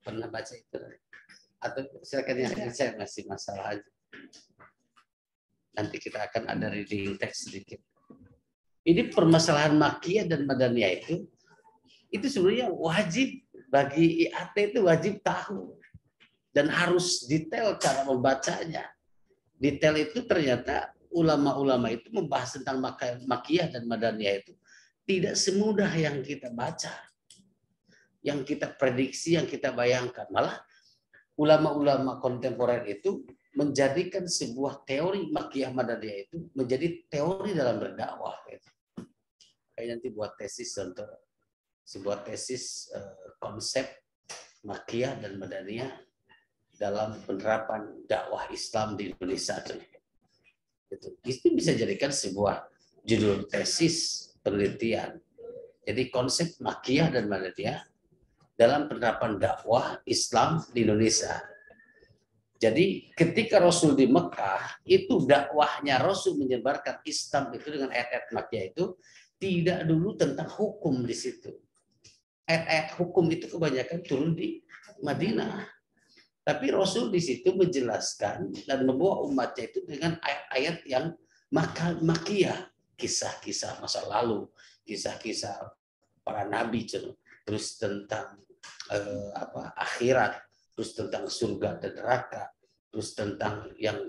Pernah baca itu? Atau silakan ya, saya masih masalah aja. Nanti kita akan ada reading text sedikit. Ini permasalahan Makkiyah dan Madaniyah itu sebenarnya wajib bagi IAT, itu wajib tahu dan harus detail cara membacanya. Detail itu ternyata ulama-ulama itu membahas tentang Makkiyah dan Madaniyah itu tidak semudah yang kita baca, yang kita prediksi, yang kita bayangkan. Malah ulama-ulama kontemporer itu menjadikan sebuah teori Makkiyah Madaniyah itu menjadi teori dalam berdakwah. Kayak nanti buat tesis contoh, sebuah tesis konsep Makkiyah dan Madaniyah dalam penerapan dakwah Islam di Indonesia. Itu bisa jadikan sebuah judul tesis penelitian. Jadi konsep Makkiyah dan Madaniyah dalam penerapan dakwah Islam di Indonesia. Jadi ketika Rasul di Mekah, itu dakwahnya Rasul menyebarkan Islam itu dengan ayat-ayat Makkiyah itu tidak dulu tentang hukum di situ. Ayat-ayat hukum itu kebanyakan turun di Madinah. Tapi Rasul di situ menjelaskan dan membawa umatnya itu dengan ayat-ayat yang Makkiyah, kisah-kisah masa lalu, kisah-kisah para nabi, terus tentang akhirat, terus tentang surga dan neraka, terus tentang yang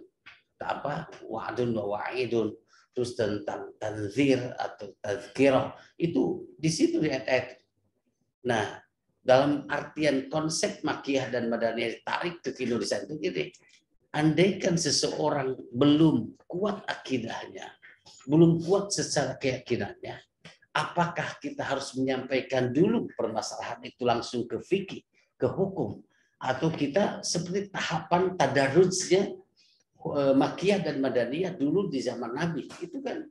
wa'dun wa wa'idun, terus tentang tanzir atau tazkirah, itu di situ di ayat-ayat. Nah, dalam artian konsep Makkiyah dan Madaniyah ditarik ke Indonesia itu gini, andaikan seseorang belum kuat akidahnya, belum kuat secara keyakinannya, apakah kita harus menyampaikan dulu permasalahan itu langsung ke fikih, ke hukum, atau kita seperti tahapan tadarrujnya Makkiyah dan Madaniyah dulu di zaman Nabi, itu kan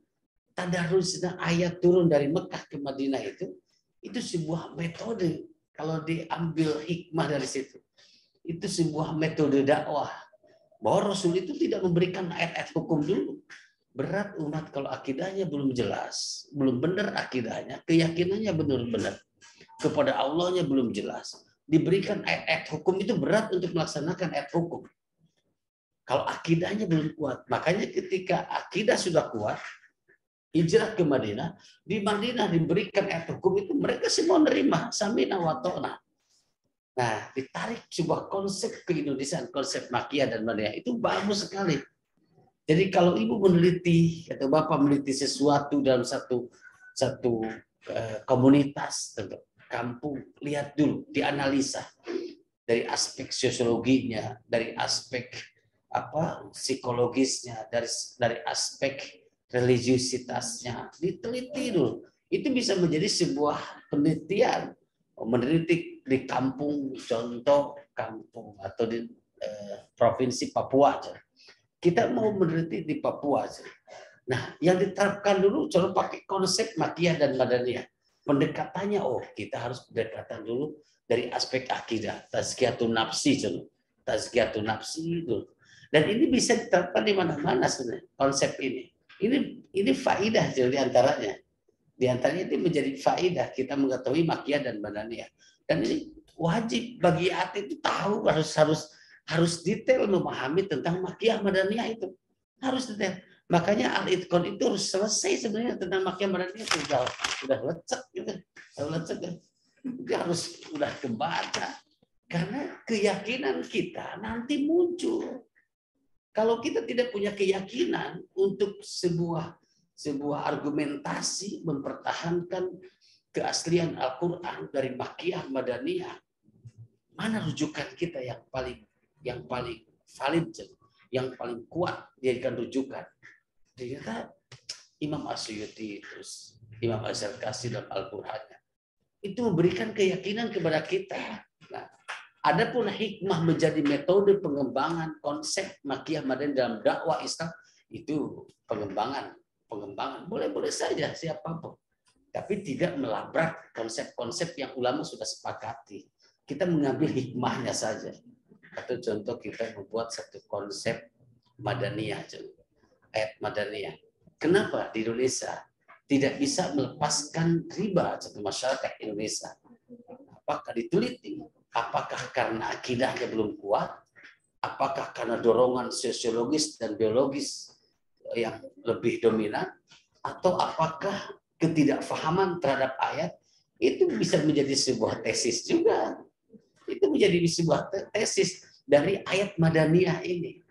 tadarrujnya ayat turun dari Mekah ke Madinah itu sebuah metode. Kalau diambil hikmah dari situ, itu sebuah metode dakwah. Bahwa Rasul itu tidak memberikan ayat-ayat hukum dulu. Berat umat kalau akidahnya belum jelas, belum benar akidahnya, keyakinannya benar-benar kepada Allahnya belum jelas. Diberikan ayat-ayat hukum itu berat untuk melaksanakan ayat hukum. Kalau akidahnya belum kuat, makanya ketika akidah sudah kuat, hijrah ke Madinah, di Madinah diberikan ayat hukum itu mereka semua nerima, samina wa ta'na. Nah, ditarik sebuah konsep keindonesiaan, konsep Makkiyah dan Madaniyah itu bagus sekali. Jadi kalau ibu meneliti atau bapak meneliti sesuatu dalam satu komunitas, kampung, lihat dulu, dianalisa dari aspek sosiologinya, dari aspek psikologisnya, dari aspek religiusitasnya, diteliti dulu. Itu bisa menjadi sebuah penelitian. Meneliti di kampung, contoh kampung atau di provinsi Papua. Kita mau meneliti di Papua. Nah, yang diterapkan dulu coba pakai konsep Makkiyah dan Madaniyah. Pendekatannya, kita harus pendekatan dulu dari aspek akidah, tazkiyatun nafsi, tazkiyatun nafsi itu. Dan ini bisa diterapkan di mana-mana sebenarnya konsep ini. Ini faidah di antaranya. Di antaranya itu menjadi faidah kita mengetahui Makkiyah dan Madaniyah. Dan ini wajib bagi hati itu tahu, harus detail memahami tentang Makkiyah Madaniyah itu. Harus detail. Makanya Al-Itqan itu harus selesai sebenarnya tentang Makkiyah Madaniyah itu sudah lecek gitu. Dia harus sudah kebaca. Karena keyakinan kita nanti muncul. Kalau kita tidak punya keyakinan untuk sebuah argumentasi mempertahankan keaslian Al-Quran dari Makkiyah Madaniyah, mana rujukan kita yang paling valid, yang paling kuat dijadikan rujukan? Ternyata Imam Asyuyuti, terus Imam Az-Zarkashi dalam Al-Qurannya itu memberikan keyakinan kepada kita. Nah, adapun hikmah menjadi metode pengembangan konsep Makkiyah Madaniyah dalam dakwah Islam, itu pengembangan boleh-boleh saja siapapun, tapi tidak melabrak konsep-konsep yang ulama sudah sepakati. Kita mengambil hikmahnya saja. Atau contoh kita membuat satu konsep Madaniyah, ayat Madaniyah. Kenapa di Indonesia tidak bisa melepaskan riba satu masyarakat Indonesia? Apakah diteliti? Apakah karena akidahnya belum kuat? Apakah karena dorongan sosiologis dan biologis yang lebih dominan? Atau apakah ketidakfahaman terhadap ayat? Itu bisa menjadi sebuah tesis juga. Itu menjadi sebuah tesis dari ayat Madaniyah ini.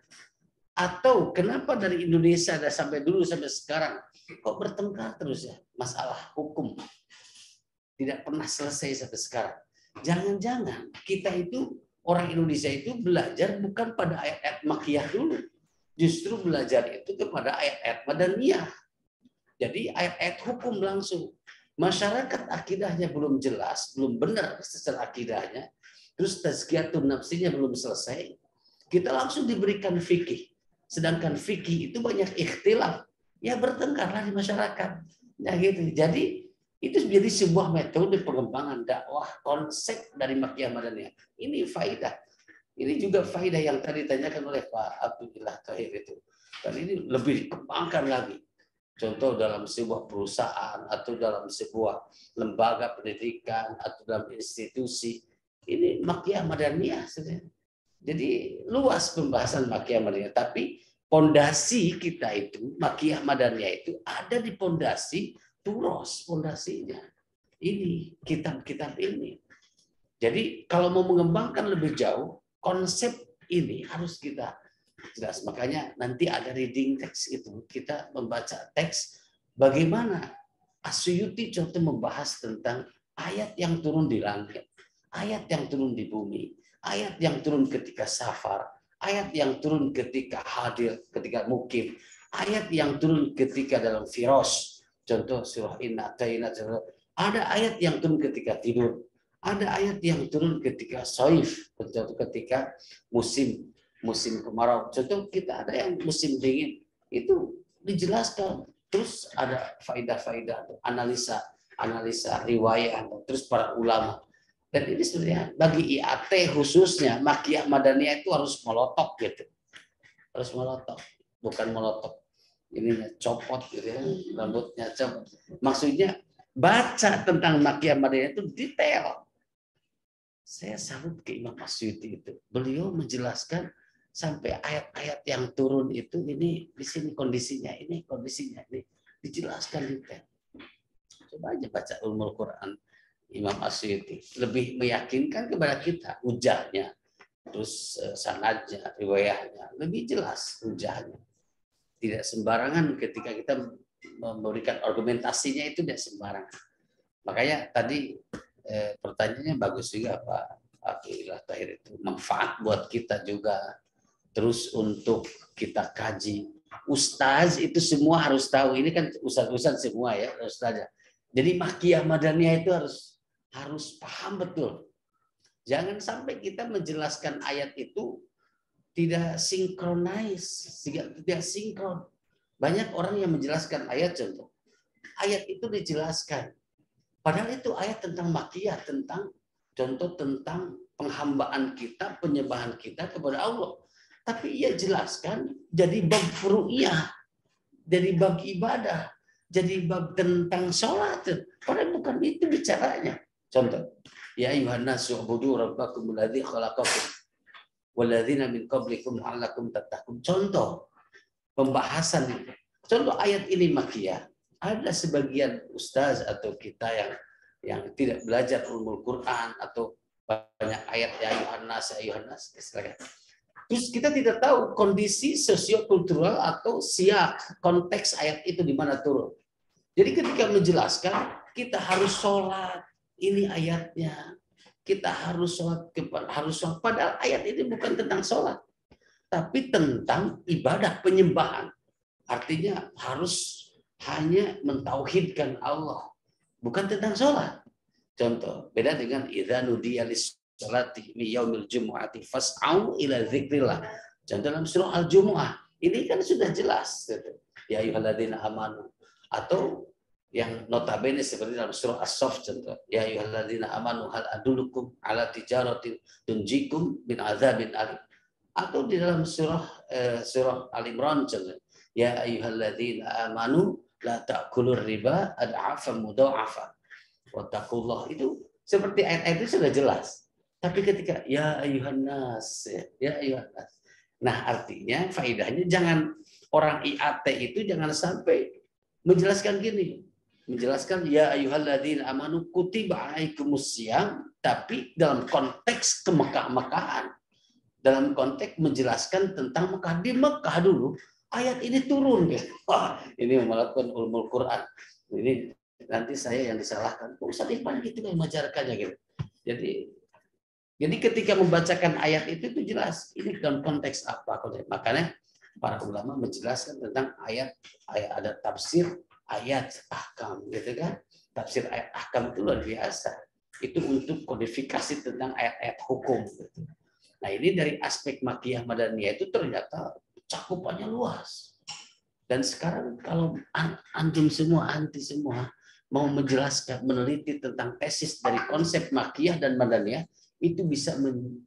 Atau kenapa dari Indonesia dan sampai dulu sampai sekarang kok bertengkar terus ya masalah hukum, tidak pernah selesai sampai sekarang. Jangan-jangan kita itu orang Indonesia itu belajar bukan pada ayat-ayat Makkiyah dulu, justru belajar itu kepada ayat-ayat Madaniyah. Jadi ayat-ayat hukum langsung. Masyarakat akidahnya belum jelas, belum benar secara akidahnya, terus tazkiyatun nafsinya belum selesai, kita langsung diberikan fikih. Sedangkan fikih itu banyak ikhtilaf, ya bertengkarlah di masyarakat. Nah gitu. Jadi itu menjadi sebuah metode pengembangan dakwah konsep dari Makkiyah Madaniyah. Ini faidah. Ini juga faidah yang tadi ditanyakan oleh Pak Abdullah Tahir itu. Dan ini lebih dikembangkan lagi. Contoh dalam sebuah perusahaan atau dalam sebuah lembaga pendidikan atau dalam institusi. Ini Makkiyah Madaniyah sebenarnya. Jadi luas pembahasan Makkiyah Madaniyah, tapi pondasi kita itu Makkiyah Madaniyah itu ada di pondasi turos, pondasinya. Ini kitab-kitab ini. Jadi kalau mau mengembangkan lebih jauh, konsep ini harus kita jelas. Makanya nanti ada reading text itu, kita membaca teks bagaimana As-Suyuti contoh membahas tentang ayat yang turun di langit, ayat yang turun di bumi, ayat yang turun ketika safar, ayat yang turun ketika hadir, ketika mukim, ayat yang turun ketika dalam firos. Contoh surah Inna Ataina. Ada ayat yang turun ketika tidur. Ada ayat yang turun ketika soif. Contoh ketika musim kemarau. Contoh kita ada yang musim dingin. Itu dijelaskan. Terus ada faidah-faidah, analisa riwayat, terus para ulama. Dan ini sebenarnya bagi IAT khususnya Makkiyah Madaniyah itu harus melotok gitu. Harus melotok, bukan melotok. Ininya copot gitu ya, rambutnya copot. Maksudnya baca tentang Makkiyah Madaniyah itu detail. Saya salut ke Imam As-Suyuti itu. Beliau menjelaskan sampai ayat-ayat yang turun itu ini di sini kondisinya, ini dijelaskan detail. Coba aja baca Ulumul Quran Imam As-Suyuti, lebih meyakinkan kepada kita hujahnya, terus sanadnya, riwayahnya lebih jelas hujahnya. Tidak sembarangan ketika kita memberikan argumentasinya, itu tidak sembarangan. Makanya tadi pertanyaannya bagus juga Pak Abdullah Tahir, itu manfaat buat kita juga. Terus untuk kita kaji, ustaz itu semua harus tahu. Ini kan ustaz-ustaz semua ya, ustaz. Jadi Makkiyah Madaniyah itu harus paham betul. Jangan sampai kita menjelaskan ayat itu tidak sinkronis, tidak sinkron. Banyak orang yang menjelaskan ayat, contoh ayat itu dijelaskan, padahal itu ayat tentang Makkiyah, tentang penghambaan kita, penyembahan kita kepada Allah. Tapi ia jelaskan jadi bab furu'iyah, jadi bab ibadah, jadi bab tentang sholat. Padahal bukan itu bicaranya. Contoh, ya ayuhan nasu ubudu rabbakum alladzi khalaqakum walladzina min qablikum la'allakum tattaqun. Contoh pembahasan itu. Contoh ayat ini Makkiyah. Ada sebagian ustaz atau kita yang tidak belajar ulumul Quran atau banyak ayat ya ayuhan nas. Terus kita tidak tahu kondisi sosiokultural atau siak konteks ayat itu di mana turun. Jadi ketika menjelaskan kita harus sholat, ini ayatnya. Kita harus sholat, padahal ayat ini bukan tentang sholat, tapi tentang ibadah penyembahan. Artinya harus hanya mentauhidkan Allah, bukan tentang sholat. Contoh, beda dengan idza nudiya lis-sholati mi yaumil jumu'ati fas'au ila dzikrillah. Contoh dalam surah Al-Jumu'ah, ini kan sudah jelas. Ya ayyuhalladzina amanu. Atau yang notabene seperti dalam surah As-Saff, contoh ya ayyuhalladzina amanu hal adullukum ala tijaratin tunjikum min adzabin alim. Atau di dalam surah Al-Imran, contoh ya ayyuhalladzina amanu la ta'kulur riba ad'afan mudha'afa wattaqullah. Itu seperti ayat-ayat itu sudah jelas. Tapi ketika ya ayuhan nas, ya ayuhan nas. Nah, artinya faedahnya jangan orang IAT itu jangan sampai menjelaskan gini. Menjelaskan ya ayyuhalladzina amanu kutiba alaikumusiyam, tapi dalam konteks kemekah-mekahan. Dalam konteks menjelaskan tentang Mekah. Di Mekah dulu ayat ini turun. Wah, ini melakukan ulumul Quran. Ini nanti saya yang disalahkan. Ustaz Iqbal gitu yang mengajarkannya gitu. Jadi ketika membacakan ayat itu jelas ini dalam konteks apa. Makanya para ulama menjelaskan tentang ayat ada tafsir ayat ahkam gitu kan. Tafsir ayat ahkam itu luar biasa. Itu untuk kodifikasi tentang ayat-ayat hukum gitu. Nah, ini dari aspek Makkiyah Madaniyah itu ternyata cakupannya luas. Dan sekarang kalau antum semua, anti semua mau menjelaskan, meneliti tentang tesis dari konsep Makkiyah dan Madaniyah, itu bisa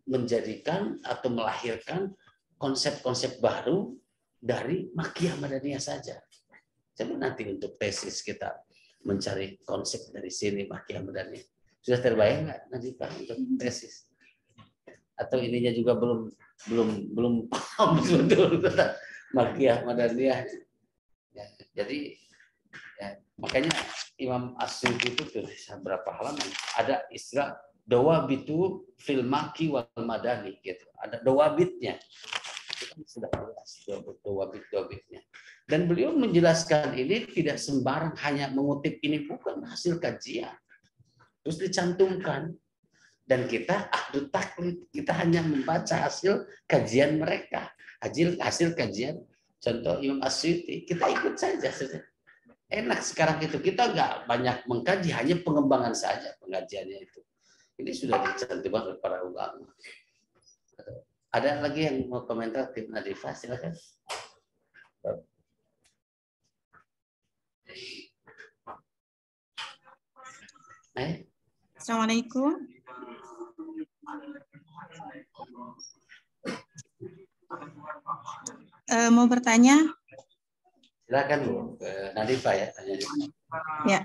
menjadikan atau melahirkan konsep-konsep baru dari Makkiyah Madaniyah saja. Coba nanti untuk tesis kita mencari konsep dari sini Makkiyah Madaniyah. Sudah terbayang nggak nanti Pak untuk tesis? Atau ininya juga belum paham betul tentang Makkiyah Madaniyah. Ya, jadi ya, makanya Imam As-Suyuti itu tulis berapa halaman ada istilah dawabitu fil makki wal madani gitu. Ada dawabitnya. Sudah jelas dawabitnya. Dan beliau menjelaskan ini tidak sembarang hanya mengutip ini, bukan hasil kajian. Terus dicantumkan. Dan kita ahlu taklid, kita hanya membaca hasil kajian mereka, hasil kajian contoh Imam As-Suyuti, kita ikut saja. Enak sekarang itu, kita nggak banyak mengkaji, hanya pengembangan saja pengajiannya itu. Ini sudah dicantumkan oleh para ulama. Ada lagi yang mau komentar Tim Nadifah, silakan. Assalamualaikum. Mau bertanya? Silakan Bu, Nadifah ya. Ya,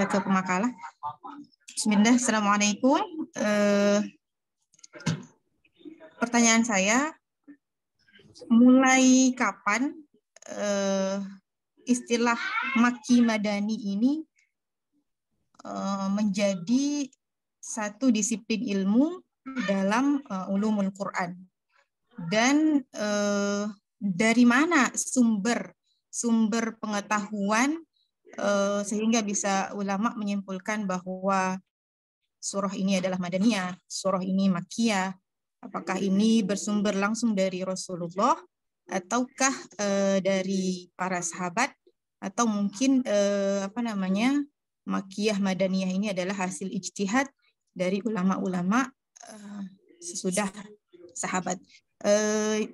ke pemakalah. Bismillah, Assalamualaikum. Pertanyaan saya, mulai kapan istilah Makki Madani ini menjadi satu disiplin ilmu dalam ulumul Quran? Dan dari mana sumber pengetahuan sehingga bisa ulama menyimpulkan bahwa surah ini adalah Madaniyah, surah ini Makkiyah? Apakah ini bersumber langsung dari Rasulullah ataukah dari para sahabat, atau mungkin Makkiyah Madaniyah ini adalah hasil ijtihad dari ulama-ulama sesudah sahabat?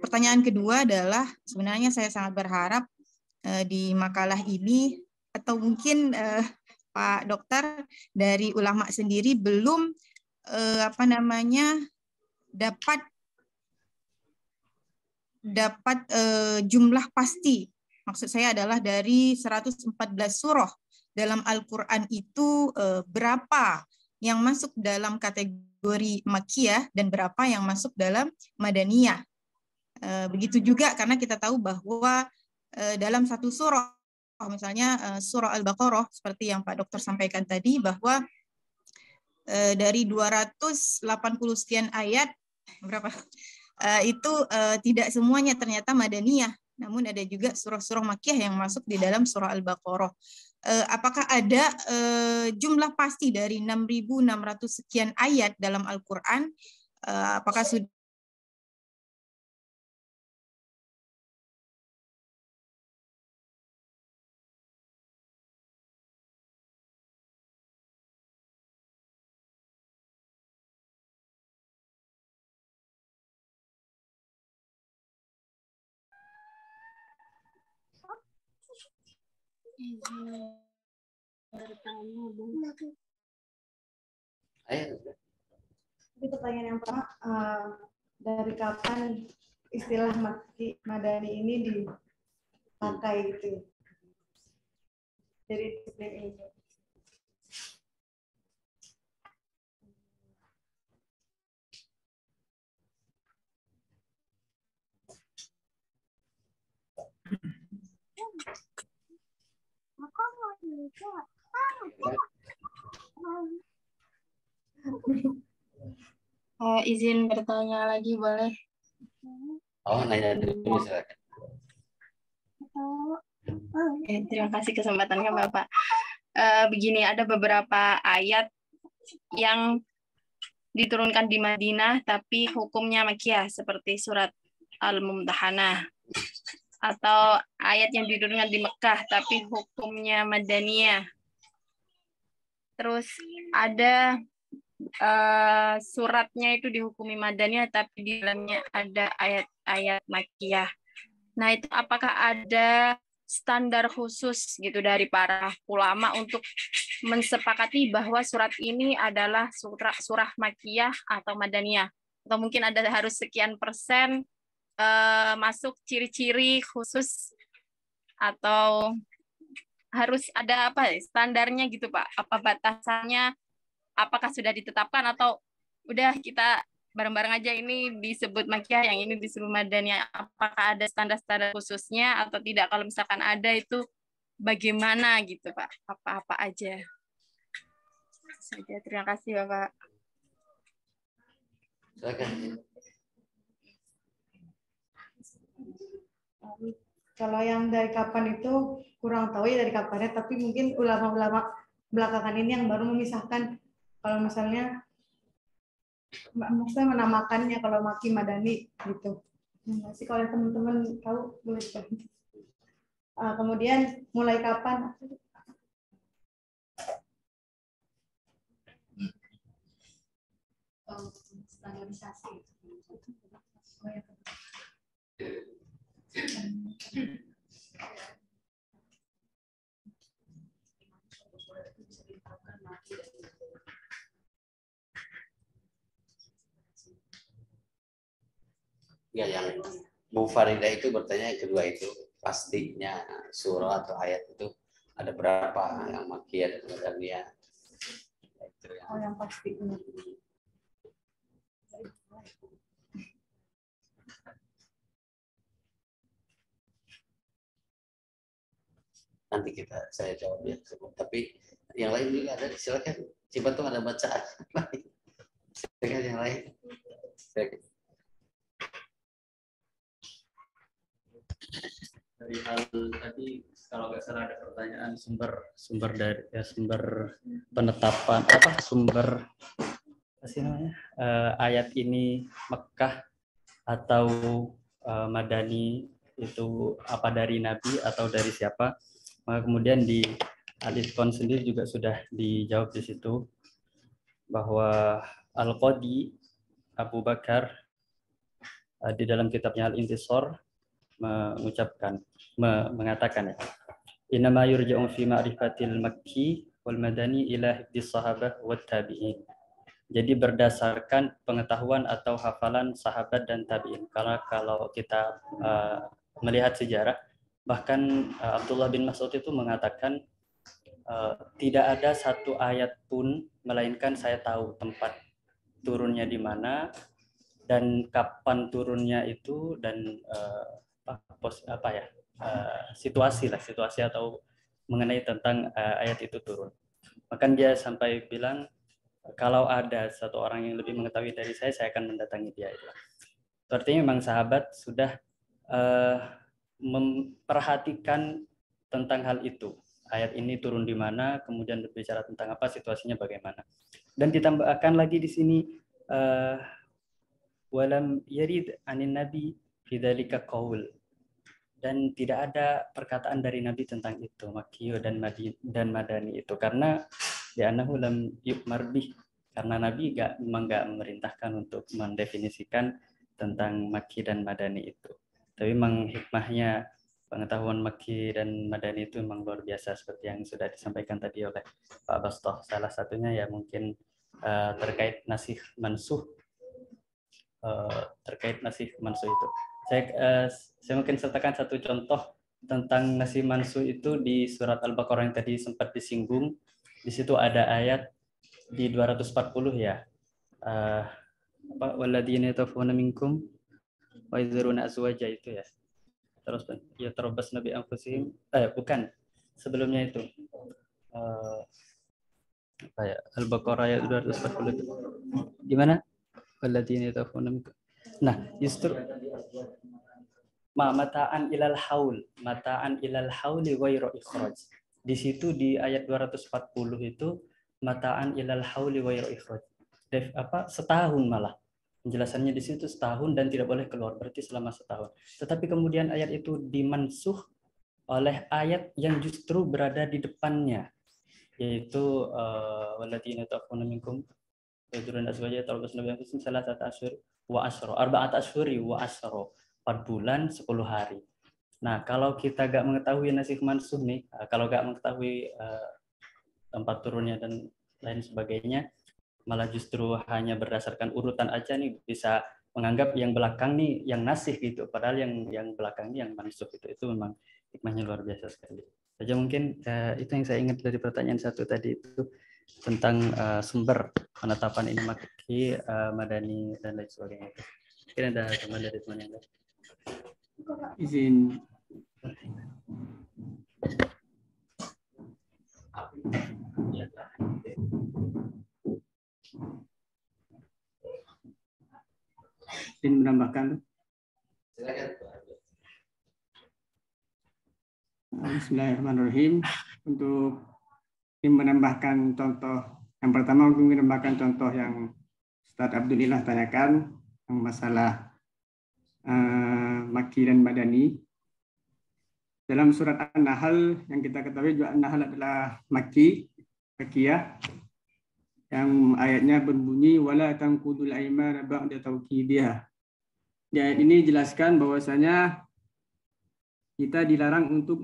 Pertanyaan kedua adalah, sebenarnya saya sangat berharap di makalah ini, atau mungkin Pak Dokter dari ulama sendiri belum dapat jumlah pasti. Maksud saya adalah dari 114 surah dalam Al-Quran itu berapa yang masuk dalam kategori Makkiyah dan berapa yang masuk dalam Madaniyah. Begitu juga karena kita tahu bahwa dalam satu surah, misalnya surah Al-Baqarah, seperti yang Pak Dokter sampaikan tadi, bahwa dari 280 sekian ayat, itu tidak semuanya ternyata Madaniyah. Namun ada juga surah-surah Makkiyah yang masuk di dalam surah Al-Baqarah. Apakah ada jumlah pasti dari 6.600 sekian ayat dalam Al-Quran? Apakah sudah Jadi pertanyaan yang pertama, dari kapan istilah Makki Madani ini dipakai gitu? Jadi ini. Izin bertanya lagi boleh? Oh, nanya dulu silakan. Terima kasih kesempatannya Bapak. Begini, ada beberapa ayat yang diturunkan di Madinah tapi hukumnya Makkiyah seperti surat Al-Mumtahanah, atau ayat yang diturunkan di Mekah tapi hukumnya Madaniyah. Terus ada suratnya itu dihukumi Madaniyah tapi di dalamnya ada ayat-ayat Makkiyah. Nah, itu apakah ada standar khusus gitu dari para ulama untuk mensepakati bahwa surat ini adalah surah Makkiyah atau Madaniyah? Atau mungkin ada harus sekian persen masuk ciri-ciri khusus, atau harus ada apa standarnya gitu Pak? Apa batasannya? Apakah sudah ditetapkan atau udah kita bareng-bareng aja ini disebut Makkiyah, yang ini disebut Madaniyah? Apakah ada standar-standar khususnya atau tidak? Kalau misalkan ada itu bagaimana gitu Pak? Apa-apa aja. Saja. Terima kasih Bapak. Silakan. Kalau yang dari kapan itu kurang tahu ya dari kapannya, tapi mungkin ulama-ulama belakangan ini yang baru memisahkan kalau misalnya maksudnya menamakannya kalau Maki Madani gitu. Masih kalau teman-teman tahu boleh bantu. Kemudian mulai kapan? Standarisasi. Ya, yang Bu Farida itu bertanya yang kedua itu pastinya surah atau ayat itu ada berapa yang Makkiyah dan Madaniyah. Itu yang pasti. Nanti saya jawab ya. Tapi yang lain juga ada, silakan. Coba tuh ada bacaan lain. Silakan yang lain. Silakan. Dari hal tadi kalau nggak salah ada pertanyaan sumber dari sumber penetapan sumber apa sih namanya ayat ini Mekkah atau Madani itu apa dari Nabi atau dari siapa? Maka kemudian di Al-Itqan sendiri juga sudah dijawab di situ bahwa Al-Qadi Abu Bakar di dalam kitabnya Al-Intisar mengatakan ya, innama yurja'u fi ma'rifatil makki wal madani ila hifdhis sahabah wat tabi'in. Jadi berdasarkan pengetahuan atau hafalan sahabat dan tabi'in. Karena kalau kita melihat sejarah, bahkan Abdullah bin Mas'ud itu mengatakan tidak ada satu ayat pun melainkan saya tahu tempat turunnya di mana dan kapan turunnya itu dan situasi atau mengenai tentang ayat itu turun. Bahkan dia sampai bilang kalau ada satu orang yang lebih mengetahui dari saya akan mendatangi dia. Itu artinya memang sahabat sudah memperhatikan tentang hal itu. Ayat ini turun di mana, kemudian berbicara tentang apa, situasinya bagaimana. Dan ditambahkan lagi di sini walam yarid anin nabi fi dzalika qaul, dan tidak ada perkataan dari Nabi tentang itu Makkiyah dan Madani itu, karena li'annahu lam yu'mar bih, karena Nabi memang nggak memerintahkan untuk mendefinisikan tentang Makki dan Madani itu. Tapi memang hikmahnya pengetahuan Makki dan Madani itu memang luar biasa seperti yang sudah disampaikan tadi oleh Pak Bastoh. Salah satunya ya mungkin terkait nasih mansuh itu. Saya mungkin sertakan satu contoh tentang nasih mansuh itu di surat Al-Baqarah yang tadi sempat disinggung. Di situ ada ayat di 240 ya. Walladzina yatawaffawna minkum wa yadhuruna azwaja itu ya. Terus ya terobas nabi anfusihim bukan. sebelumnya itu apa ya, Al-Baqarah ayat 240 itu gimana? Walladzina yatawaffawna minkum. Nah, justru mata'an ilal hauli ghairu ikhraj. Di situ di ayat 240 itu mata'an ilal hauli ghairu ikhraj. Setahun malah. Penjelasannya di situ setahun dan tidak boleh keluar, berarti selama setahun. Tetapi kemudian ayat itu dimansuh oleh ayat yang justru berada di depannya, yaitu walladzina yatawaffawna minkum yadurun azwaja tarbasna bi anfusihim salasata asyhur wa asyra, arba'at asyhuri wa asyra, 4 bulan 10 hari. Nah, kalau kita gak mengetahui nasikh mansuh nih, kalau gak mengetahui tempat turunnya dan lain sebagainya, malah justru hanya berdasarkan urutan aja nih bisa menganggap yang belakang nih yang nasih gitu, padahal yang belakang ini yang mansuh itu memang hikmahnya luar biasa sekali. Saja mungkin itu yang saya ingat dari pertanyaan satu tadi itu tentang sumber penetapan ini Makki, Madani dan lain sebagainya. Mungkin ada teman dari teman yang lain. Izin. Izin menambahkan. Bismillahirrahmanirrahim. Untuk menambahkan contoh yang pertama, mungkin menambahkan contoh yang Ustaz Abdulillah tanyakan yang masalah Makki dan Madani. Dalam surat An-Nahl yang kita ketahui juga An-Nahl adalah Makkiyah, yang ayatnya berbunyi wala tanqudul aimana ba'da tauqidiha. Di ayat ini jelaskan bahwasanya kita dilarang untuk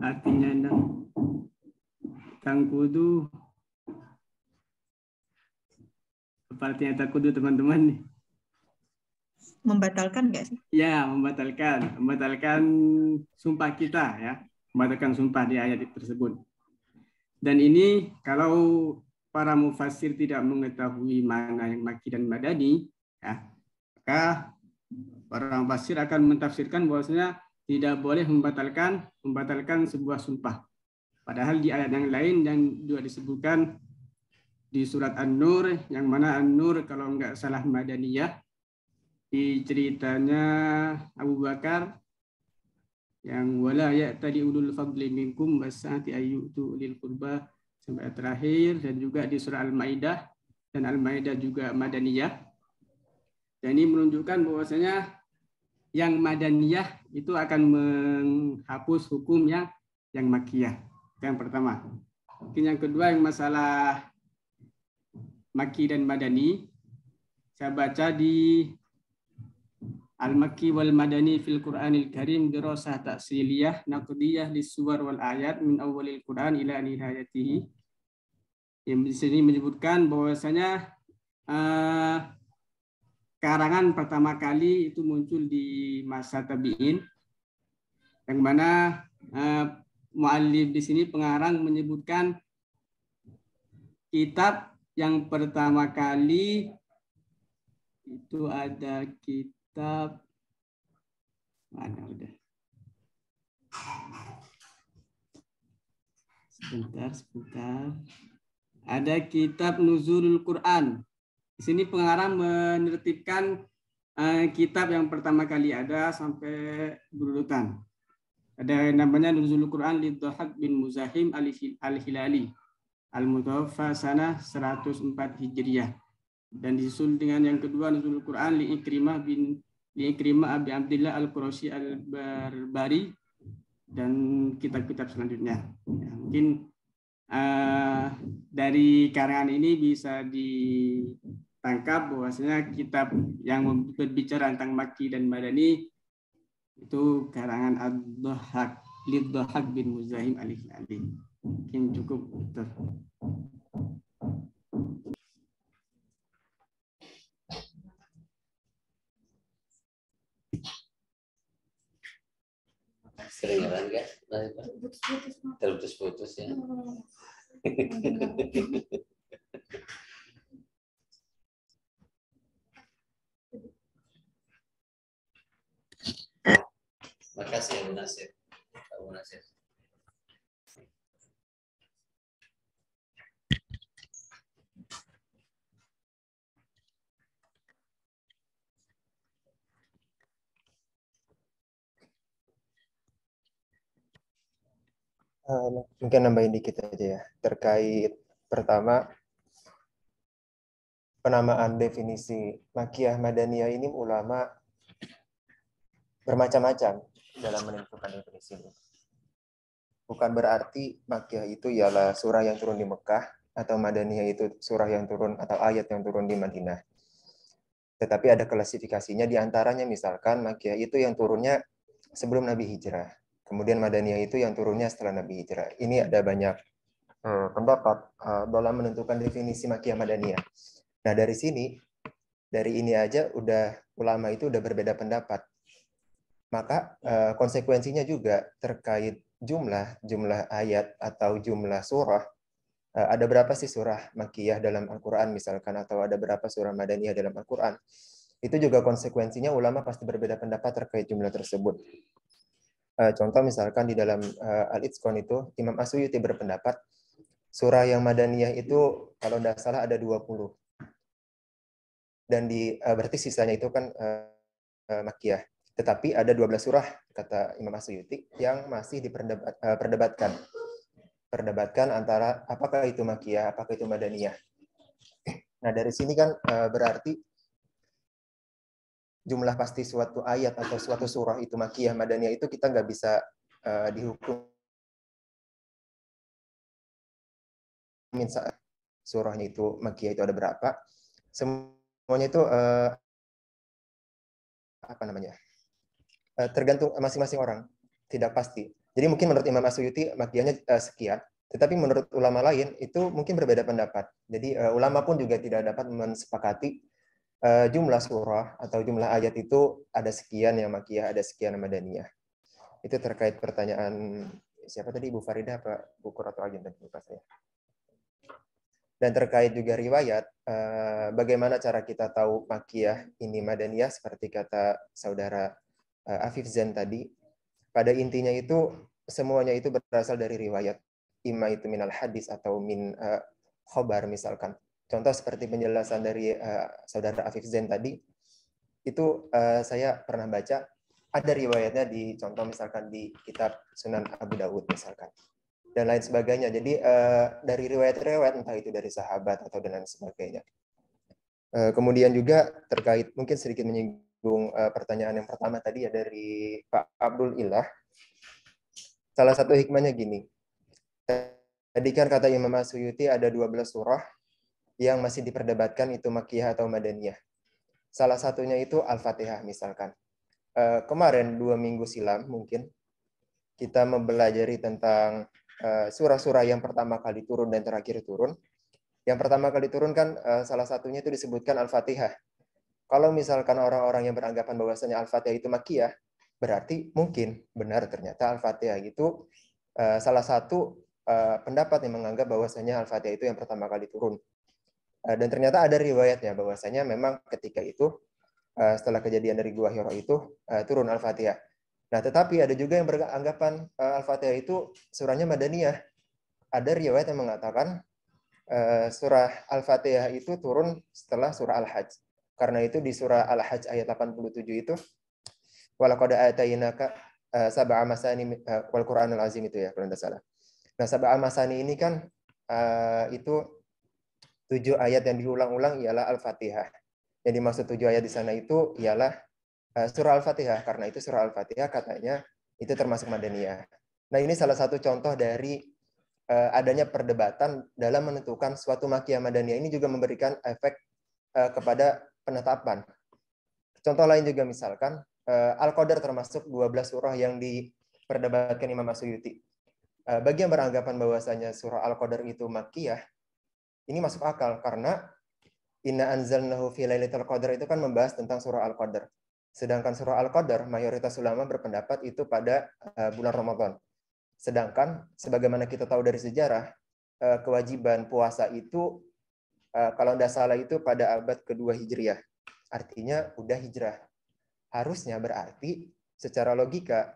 artinya tangkudu, apa artinya tangkudu teman-teman nih? Membatalkan nggak sih? Ya, membatalkan sumpah kita ya, membatalkan sumpah di ayat tersebut. Dan ini kalau para mufassir tidak mengetahui mana yang Makki dan Madani, ya, maka para mufassir akan mentafsirkan bahwasanya tidak boleh membatalkan sebuah sumpah. Padahal di ayat yang lain yang juga disebutkan di surat An-Nur, yang mana An-Nur kalau nggak salah Madaniyah, di ceritanya Abu Bakar yang wala ya'tali ulul fadli minkum wasa'ati ayyutu lil qurba sampai terakhir, dan juga di surah Al-Maidah, dan Al-Maidah juga Madaniyah. Dan ini menunjukkan bahwasanya yang Madaniyah itu akan menghapus hukum yang Makkiyah. Yang pertama. Mungkin yang kedua yang masalah Makki dan Madani, saya baca di Al-Makki wal Madani fil Qur'anil Karim dirasah ta'siliyah naqdiyah lis-suwar wal ayat min awalil Qur'an ila nihayatihi. Yang di sini menyebutkan bahwasanya karangan pertama kali itu muncul di masa tabi'in, yang mana muallif di sini pengarang menyebutkan kitab yang pertama kali itu ada kitab mana udah sebentar ada kitab Nuzulul Quran. Di sini pengarang menertibkan kitab yang pertama kali ada sampai berurutan. Ada namanya Nuzulul Quran li Dhahak bin Muzahim al-Hilali al-Mutawaffa sanah 104 Hijriyah. Dan disusul dengan yang kedua Nuzulul Quran li Ikrimah Abi Abdillah al-Qurashi al-Barbari, dan kitab-kitab selanjutnya. Ya, mungkin dari karangan ini bisa ditangkap bahwasanya kitab yang berbicara tentang Makki dan Madani itu karangan Ad-Dhahak Lidh-Dhahak bin Muzahim al-Hilali. Mungkin cukup betul. Kedengeran nggak? Terputus-putus ya. Makasih Abu Nasir. Abu Nasir. Mungkin nambahin dikit aja ya, terkait pertama penamaan definisi Makkiyah Madaniyah ini ulama bermacam-macam dalam menentukan definisi ini. Bukan berarti Makkiyah itu ialah surah yang turun di Mekah atau Madaniyah itu surah yang turun atau ayat yang turun di Madinah. Tetapi ada klasifikasinya, di antaranya misalkan Makkiyah itu yang turunnya sebelum Nabi Hijrah. Kemudian Madaniyah itu yang turunnya setelah Nabi Hijrah. Ini ada banyak pendapat dalam menentukan definisi Makkiyah Madaniyah. Nah, dari sini, dari ini aja ulama itu udah berbeda pendapat. Maka konsekuensinya juga terkait jumlah ayat atau jumlah surah. Ada berapa sih surah Makkiyah dalam Al-Quran misalkan, atau ada berapa surah Madaniyah dalam Al-Quran. Itu juga konsekuensinya ulama pasti berbeda pendapat terkait jumlah tersebut. Contoh misalkan di dalam Al-Itqan itu Imam As-Suyuti berpendapat surah yang Madaniyah itu kalau tidak salah ada 20. Dan berarti sisanya itu kan Makkiyah. Tetapi ada 12 surah kata Imam As-Suyuti yang masih diperdebatkan antara apakah itu Makkiyah, apakah itu Madaniyah. Nah, dari sini kan berarti jumlah pasti suatu ayat atau suatu surah itu Makkiyah, Madaniyah itu kita nggak bisa dihukum surahnya itu Makkiyah itu ada berapa. Semuanya itu tergantung masing-masing orang, tidak pasti. Jadi mungkin menurut Imam As-Suyuti Makkiyahnya sekian, tetapi menurut ulama lain itu mungkin berbeda pendapat. Jadi ulama pun juga tidak dapat mensepakati jumlah surah atau jumlah ayat itu ada sekian yang Makkiyah, ada sekian yang Madaniyah. Itu terkait pertanyaan siapa tadi, Ibu Faridah apa Bukur atau Agent tadi lupa saya. Dan terkait juga riwayat, bagaimana cara kita tahu Makkiyah ini Madaniyah, seperti kata saudara Afif Zen tadi, pada intinya itu semuanya itu berasal dari riwayat, imma itu minal hadis atau min khobar misalkan. Contoh seperti penjelasan dari saudara Afif Zen tadi, itu saya pernah baca, ada riwayatnya di contoh misalkan di kitab Sunan Abu Dawud misalkan, dan lain sebagainya. Jadi dari riwayat-riwayat, entah itu dari sahabat atau dan lain sebagainya. Kemudian juga terkait, mungkin sedikit menyinggung pertanyaan yang pertama tadi ya dari Pak Abdul Ilah. Salah satu hikmahnya gini, tadi kan kata Imam As-Suyuti ada 12 surah yang masih diperdebatkan itu Makkiyah atau Madaniyah. Salah satunya itu Al-Fatihah misalkan. Kemarin 2 minggu silam mungkin kita mempelajari tentang surah-surah yang pertama kali turun dan terakhir turun. Yang pertama kali turun kan salah satunya itu disebutkan Al-Fatihah. Kalau misalkan orang-orang yang beranggapan bahwasanya Al-Fatihah itu Makkiyah, berarti mungkin benar ternyata Al-Fatihah itu salah satu pendapat yang menganggap bahwasanya Al-Fatihah itu yang pertama kali turun. Dan ternyata ada riwayatnya bahwasanya memang ketika itu setelah kejadian dari Gua Hira itu turun Al-Fatihah. Nah, tetapi ada juga yang beranggapan Al-Fatihah itu surahnya Madaniyah. Ada riwayat yang mengatakan surah Al-Fatihah itu turun setelah surah Al-Hajj. Karena itu di surah Al-Hajj ayat 87 itu walaqad atainaka sab'a masani wal Qur'anul azim itu ya kalau tidak salah. Nah, sab'a masani ini kan itu 7 ayat yang diulang-ulang ialah Al-Fatihah. Yang dimaksud 7 ayat di sana itu ialah surah Al-Fatihah. Karena itu surah Al-Fatihah katanya itu termasuk Madaniyah. Nah, ini salah satu contoh dari adanya perdebatan dalam menentukan suatu Makkiyah Madaniyah. Ini juga memberikan efek kepada penetapan. Contoh lain juga misalkan Al-Qadar termasuk 12 surah yang diperdebatkan Imam As-Suyuti. Bagi yang beranggapan bahwasanya surah Al-Qadar itu Makkiyah, ini masuk akal karena Inna anzalnahu fi lailatul qadar itu kan membahas tentang surah Al-Qadar. Sedangkan surah Al-Qadar mayoritas ulama berpendapat itu pada bulan Ramadan. Sedangkan sebagaimana kita tahu dari sejarah, kewajiban puasa itu kalau tidak salah itu pada abad kedua Hijriah. Artinya udah hijrah. Harusnya berarti secara logika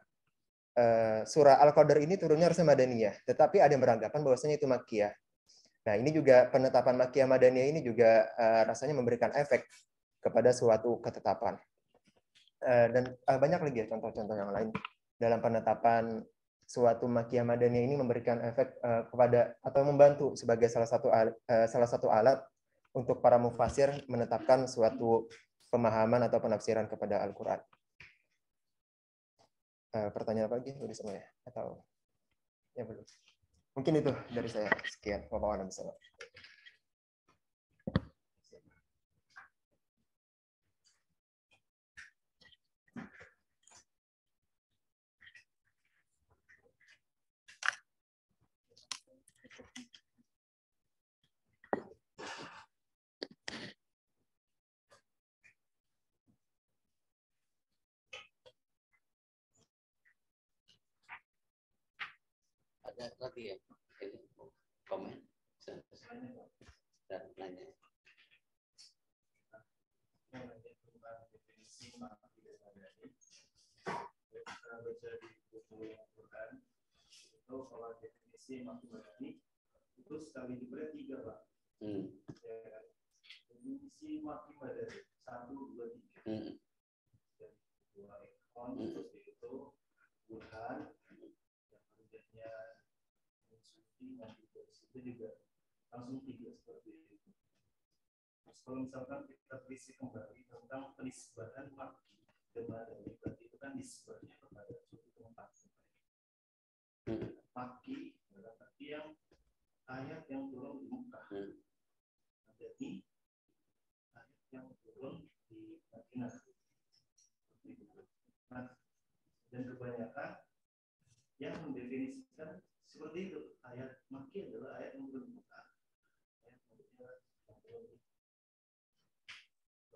surah Al-Qadr ini turunnya harusnya Madaniyah, tetapi ada yang beranggapan bahwasanya itu Makkiyah. Nah, ini juga penetapan Makkiyah Madaniyah ini juga rasanya memberikan efek kepada suatu ketetapan. Dan banyak lagi ya contoh-contoh yang lain dalam penetapan suatu Makkiyah Madaniyah ini memberikan efek kepada atau membantu sebagai salah satu alat untuk para mufasir menetapkan suatu pemahaman atau penafsiran kepada Al-Qur'an. Pertanyaan apa lagi? Udah semua ya? Atau ya belum? Mungkin itu dari saya. Sekian. Wassalamualaikum. Ada lagi ya? Ini komen dan nanya. Itu kalau definisi makhluk madani itu sekali diberi 3, Pak. Ya, definisi makhluk madani 1, 2, 3. Dua ekon itu Tuhan yang kerjanya suci itu juga langsung 3 seperti itu. Terus kalau misalkan kita berisi kembali tentang penisbahan makhluk dan madani, berarti itu kan nisbahnya kepada suatu tempat. Maki adalah arti yang ayat yang turun di Mekah. Jadi ayat yang turun di Madinah. Nah, dan kebanyakan yang mendefinisikan seperti itu. Ayat Maki adalah ayat yang turun di Mekah.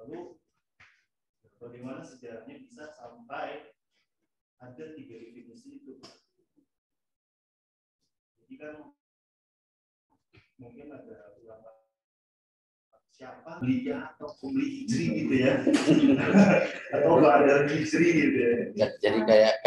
Lalu bagaimana sejarahnya bisa sampai ada 3 definisi itu? Jadi kan mungkin ada ulama siapa belinya atau pembeli hijri gitu ya, atau ada hijri gitu ya. Jadi kayak